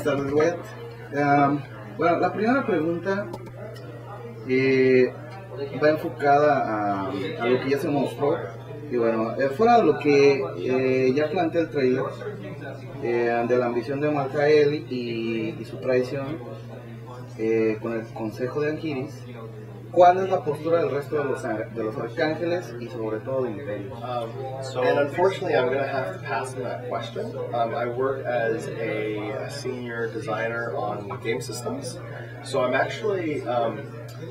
Buenas tardes, Wyatt. Bueno, la primera pregunta va enfocada a lo que ya se mostró. Y bueno, fuera de lo que ya plantea el trailer, de la ambición de Malkael y su traición con el consejo de Angiris, ¿cuál es la postura del resto de los arcángeles y sobre todo de Imperio? And unfortunately, I'm going to have to pass on that question. I work as a senior designer on game systems, so I'm actually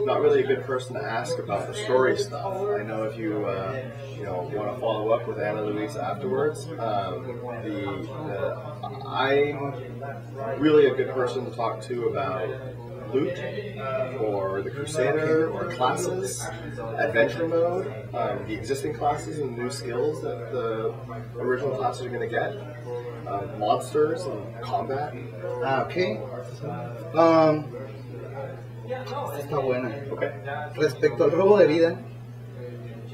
not really a good person to ask about the story stuff. I know if you want to follow up with Anna Louise afterwards, I'm really a good person to talk to about loot, or the Crusader, or classes, adventure mode, the existing classes and new skills that the original classes are going to get, monsters and combat. Ok. Esta está buena. Okay. Respecto al robo de vida,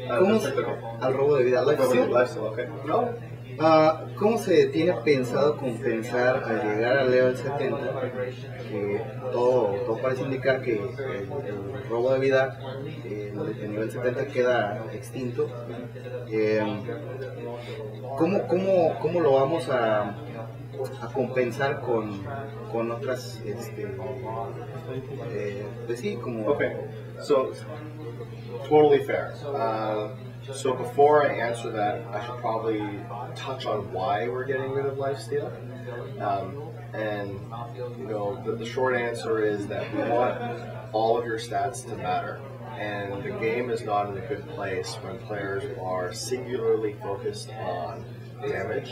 al robo de vida, Lifestyle, okay. ¿cómo se tiene pensado compensar al llegar al level 70? Que todo parece indicar que el robo de vida de nivel 70 queda extinto. ¿Cómo lo vamos a compensar con otras, pues sí, como... Okay, so totally fair. So before I answer that, I should probably touch on why we're getting rid of lifesteal. And the short answer is that we want all of your stats to matter. And the game is not in a good place when players are singularly focused on damage.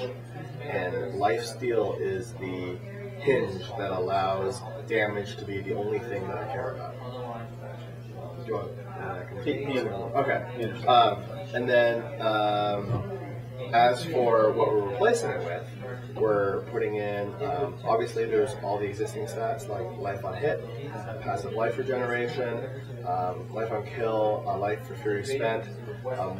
And lifesteal is the hinge that allows damage to be the only thing that I care about. Do you want Okay. And then, as for what we're replacing it with, we're putting in, obviously there's all the existing stats like life on hit, passive life regeneration, life on kill, life for fury spent.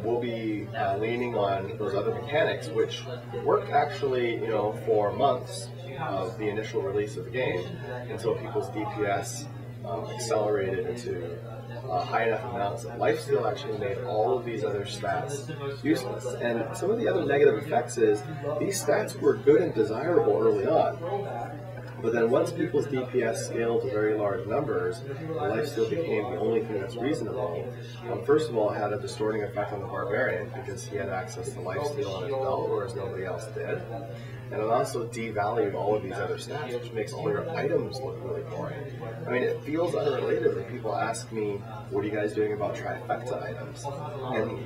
We'll be leaning on those other mechanics, which worked actually, for months of the initial release of the game until people's DPS accelerated into high enough amounts that lifesteal actually made all of these other stats useless. And some of the other negative effects is these stats were good and desirable early on. But then once people's DPS scaled to very large numbers, lifesteal became the only thing that's reasonable. First of all, it had a distorting effect on the barbarian because he had access to lifesteal on his belt, whereas nobody else did. And it also devalued all of these other stats, which makes all your items look really boring. I mean, it feels unrelated when people ask me, what are you guys doing about trifecta items? And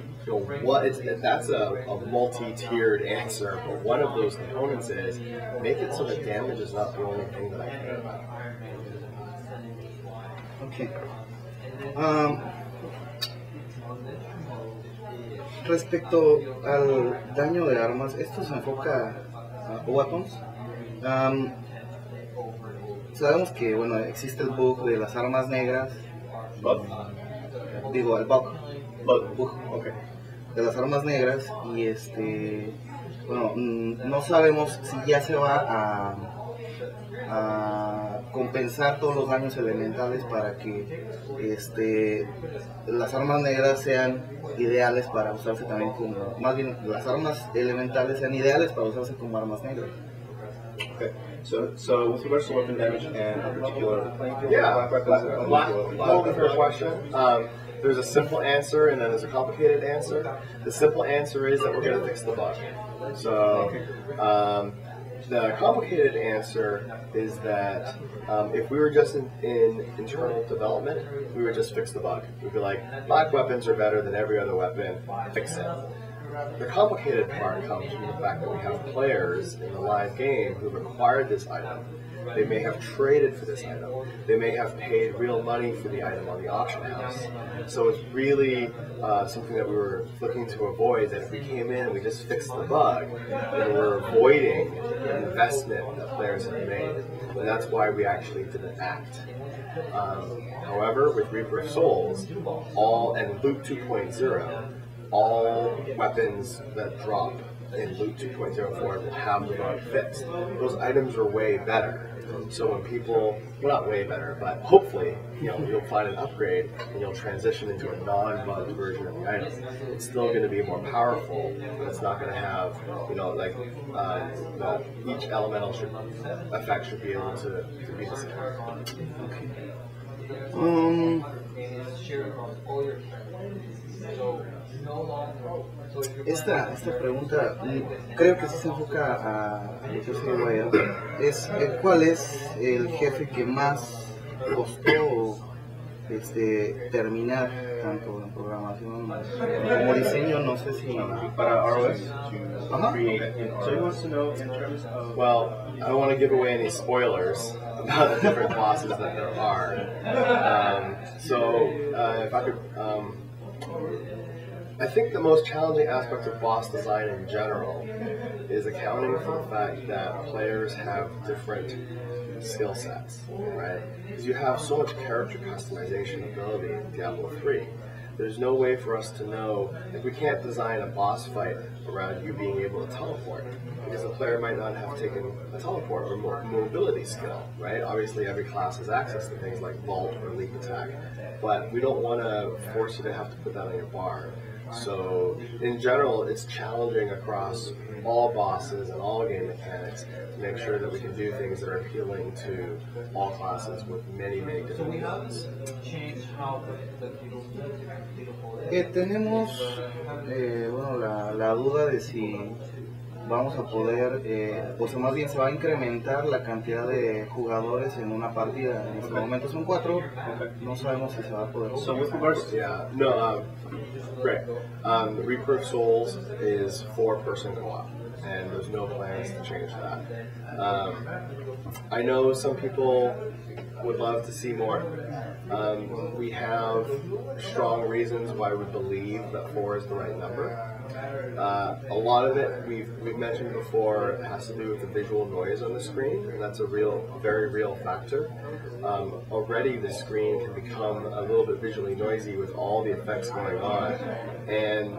that's a multi-tiered answer, but one of those components is make it so that damage is not the only thing that I care about. Okay. Respecto al daño de armas, esto se enfoca a weapons. Sabemos que existe el bug de las armas negras. Digo, el bug. Okay. De las armas negras y no sabemos si ya se va a compensar todos los daños elementales para que las armas negras sean ideales para usarse también como, más bien las armas elementales sean ideales para usarse como armas negras. Okay. So with regards to weapon damage and in particular, Totally fair question. There's a simple answer and then there's a complicated answer. The simple answer is that we're going to fix the bug. So the complicated answer is that if we were just in internal development, we would just fix the bug. We'd be like, black weapons are better than every other weapon, fix it. The complicated part comes from the fact that we have players in the live game who've acquired this item. They may have traded for this item. They may have paid real money for the item on the auction house. So it's really something that we were looking to avoid, that if we came in and we just fixed the bug, then we're avoiding the investment that players have made. And that's why we actually didn't act. However, with Reaper of Souls, and Loot 2.0, all weapons that drop in Loot 2.04 will have the bug fixed. Those items are way better. So when people, well, not way better, but hopefully, you'll find an upgrade and you'll transition into a non-bugged version of the item. It's still going to be more powerful, but it's not going to have, each elemental effect should be able to be the same. Esta pregunta creo que sí se enfoca a lo que dice Wyatt. ¿Cuál es el jefe que más costó terminar, tanto en programación como diseño? No sé si para ROS to create it. So he wants to know in terms of... Well, I don't want to give away any spoilers about the different bosses that there are. If I could... I think the most challenging aspect of boss design in general is accounting for the fact that players have different skill sets, right? Because you have so much character customization ability in Diablo 3. There's no way for us to know, we can't design a boss fight around you being able to teleport, because the player might not have taken a teleport or mobility skill, right? Obviously every class has access to things like vault or leap attack, but we don't want to force you to have to put that on your bar. So in general, it's challenging across all bosses and all game mechanics to make sure that we can do things that are appealing to all classes with many, many different modes. Tenemos la duda de si vamos a poder, o sea, más bien se va a incrementar la cantidad de jugadores en una partida. En este momento son 4, no sabemos si se va a poder. So with regards to, great. Reaper of Souls is 4-person co-op, and there's no plans to change that. I know some people would love to see more. We have strong reasons why we believe that 4 is the right number. A lot of it, we've mentioned before, has to do with the visual noise on the screen, and that's a very real factor. Already the screen can become a little bit visually noisy with all the effects going on, and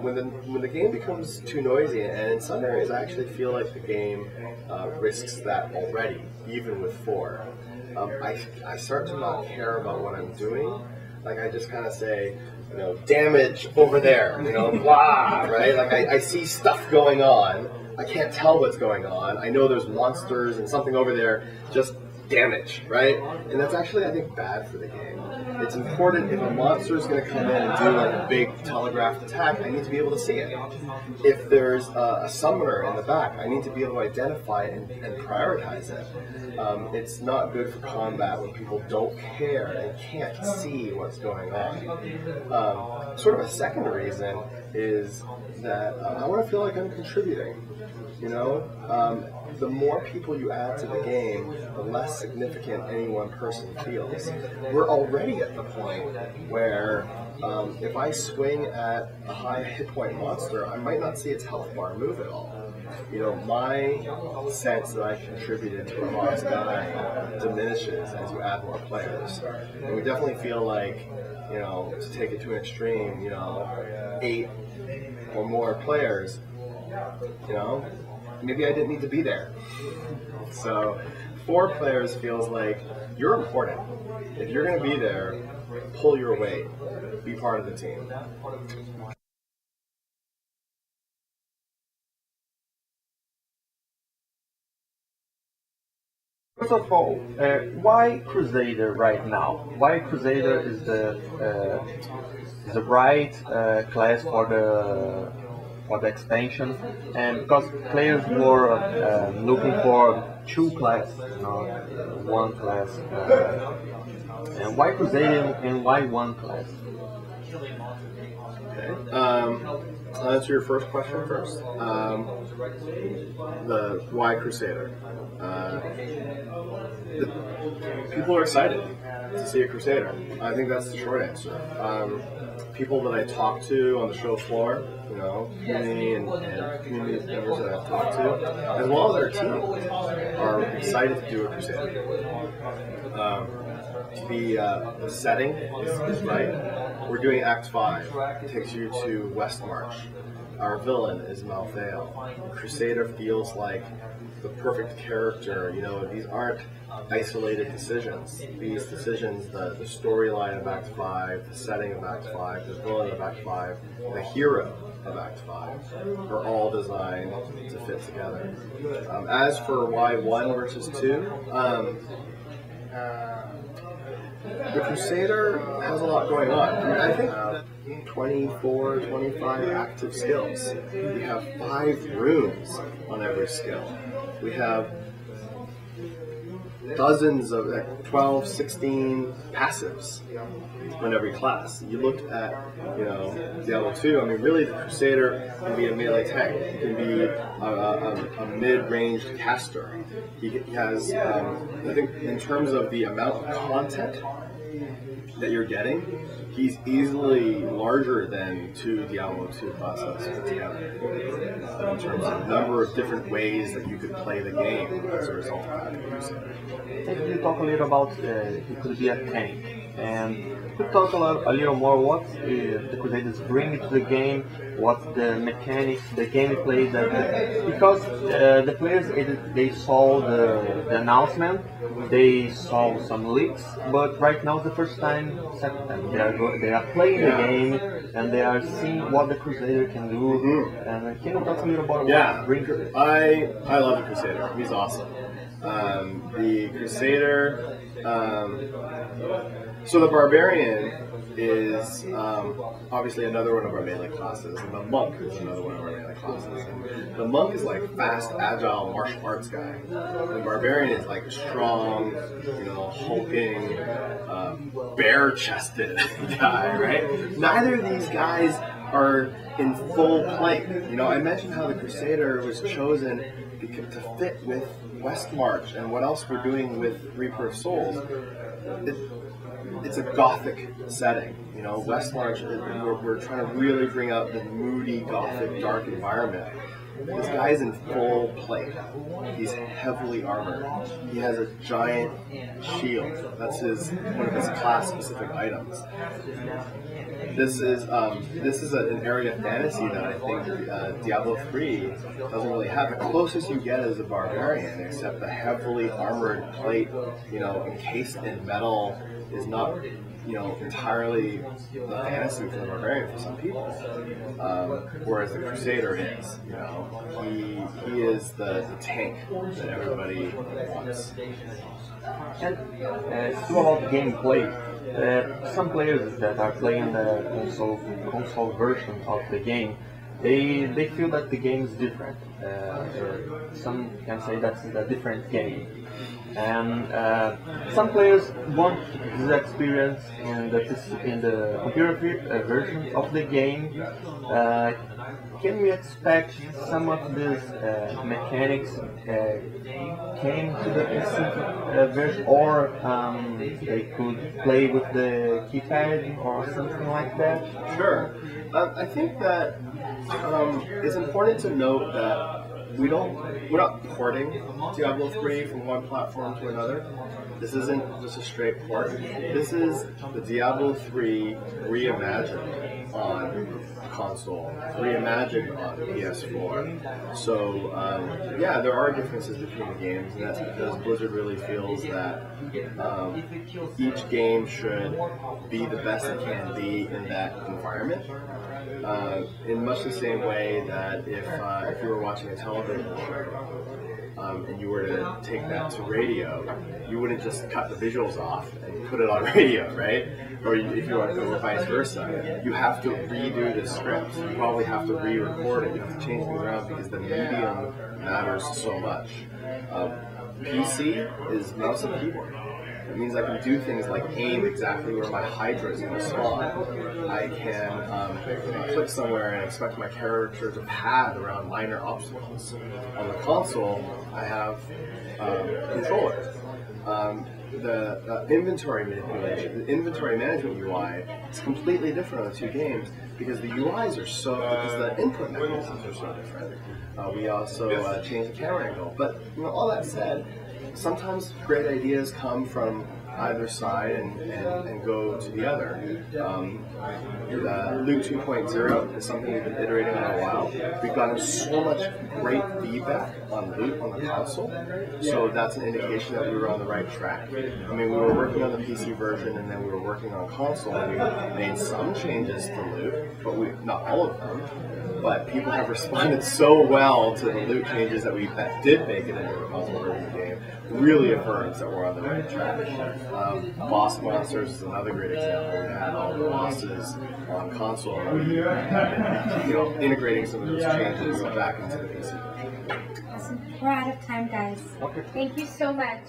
when the game becomes too noisy, and in some areas I actually feel like the game risks that already, even with 4. I start to not care about what I'm doing. Like I just kind of say, damage over there, blah, right? Like I see stuff going on. I can't tell what's going on. I know there's monsters and something over there, just damage, right? And that's actually, I think, bad for the game. It's important if a monster is going to come in and do like a big telegraphed attack, I need to be able to see it. If there's a summoner in the back, I need to be able to identify it and prioritize it. It's not good for combat when people don't care and can't see what's going on. Sort of a second reason is that I want to feel like I'm contributing. The more people you add to the game, the less significant any one person feels. We're already at the point where if I swing at a high hit point monster, I might not see its health bar move at all. My sense that I contributed to a boss guy diminishes as you add more players. And we definitely feel like, to take it to an extreme, 8 or more players, maybe I didn't need to be there. So 4 players feels like you're important. If you're going to be there, pull your weight. Be part of the team. First of all, why Crusader right now? Why Crusader is the right class for the expansion? And because players were looking for 2 classes, not 1 class. And why Crusader and why 1 class? Okay. I'll answer your first question first. The why Crusader? People are excited to see a Crusader. I think that's the short answer. People that I talk to on the show floor, community and community members that I've talked to, as well as our team, are excited to do a Crusader. The setting is right. We're doing Act 5. It takes you to West March. our villain is Malthael. Crusader feels like the perfect character. You know, these aren't isolated decisions. These decisions, the storyline of Act 5, the setting of Act 5, the villain of Act 5, the hero of Act 5 are all designed to fit together. As for why 1 versus 2, the Crusader has a lot going on. I mean, I think 24, 25 active skills. We have 5 runes on every skill. We have dozens of 12, 16 passives on every class. You looked at, you know, Diablo 2. I mean, really, the Crusader can be a melee tank. He can be a mid-ranged caster. He has, I think, in terms of the amount of content that you're getting, he's easily larger than 2 Diablo 2 classes put together. In terms of number of different ways that you could play the game as a result of having a Crusader. Can you talk a little about it could be a tank, and could you talk a little more what the Crusaders bring to the game, what's the mechanics, the gameplay that because the players they saw the announcement, they saw some leaks, but right now it's the first time, second time they are playing the game and they are seeing what the Crusader can do. And can you talk a little about what bring to it? I love the Crusader. He's awesome. The Crusader, so the Barbarian is obviously another one of our melee classes, and the Monk is another one of our melee classes. And the Monk is like fast, agile martial arts guy. The Barbarian is like a strong, you know, hulking, bare-chested guy, right? Neither of these guys are in full play. You know, I mentioned how the Crusader was chosen to fit with West March and what else we're doing with Reaper of Souls. It's a gothic setting, you know. West March, we're trying to really bring out the moody, gothic, dark environment. This guy's in full plate. He's heavily armored. He has a giant shield. That's one of his class-specific items. This is an area of fantasy that I think Diablo 3 doesn't really have. The closest you get is a barbarian, except the heavily armored plate, you know, encased in metal, is not, you know, entirely the fantasy for the barbarian for some people. Whereas the Crusader is, you know, he is the tank that everybody wants. And still about gameplay, some players that are playing the console version of the game, they feel that the game is different. Some can say that's a different game. And some players want this experience in the computer version of the game. Can we expect some of these mechanics came to the PC version, or they could play with the keypad or something like that? Sure. I think that it's important to note that we're not porting Diablo 3 from one platform to another. This isn't just a straight port. This is the Diablo 3 reimagined on console, reimagined on PS4. So yeah, there are differences between the games, and that's because Blizzard really feels that each game should be the best it can be in that environment. In much the same way that if you were watching a television show and you were to take that to radio, you wouldn't just cut the visuals off and put it on radio, right? Or if you want to go vice versa, you have to redo the script. You probably have to re-record it. You have to change things around because the medium matters so much. PC is mouse and keyboard. It means I can do things like aim exactly where my Hydra is going to spawn. I can click somewhere and expect my character to pad around minor obstacles. On the console, I have controller. The inventory manipulation, the inventory management UI is completely different on the two games because the UIs are because the input mechanisms are so different. We also changed the camera angle. But you know, all that said, sometimes great ideas come from either side and go to the other. The Loot 2.0 is something we've been iterating on a while. We've gotten so much great feedback on Loot on the console, so that's an indication that we were on the right track. I mean, we were working on the PC version, and then we were working on console, and we made some changes to Loot, but not all of them. But people have responded so well to the Loot changes that we did make it into a console version of the game. Really affirms that we're on the right track. Boss monsters is another great example. We had all the bosses on console, and, integrating some of those changes back into the PC version. Awesome. We're out of time, guys. Okay. Thank you so much.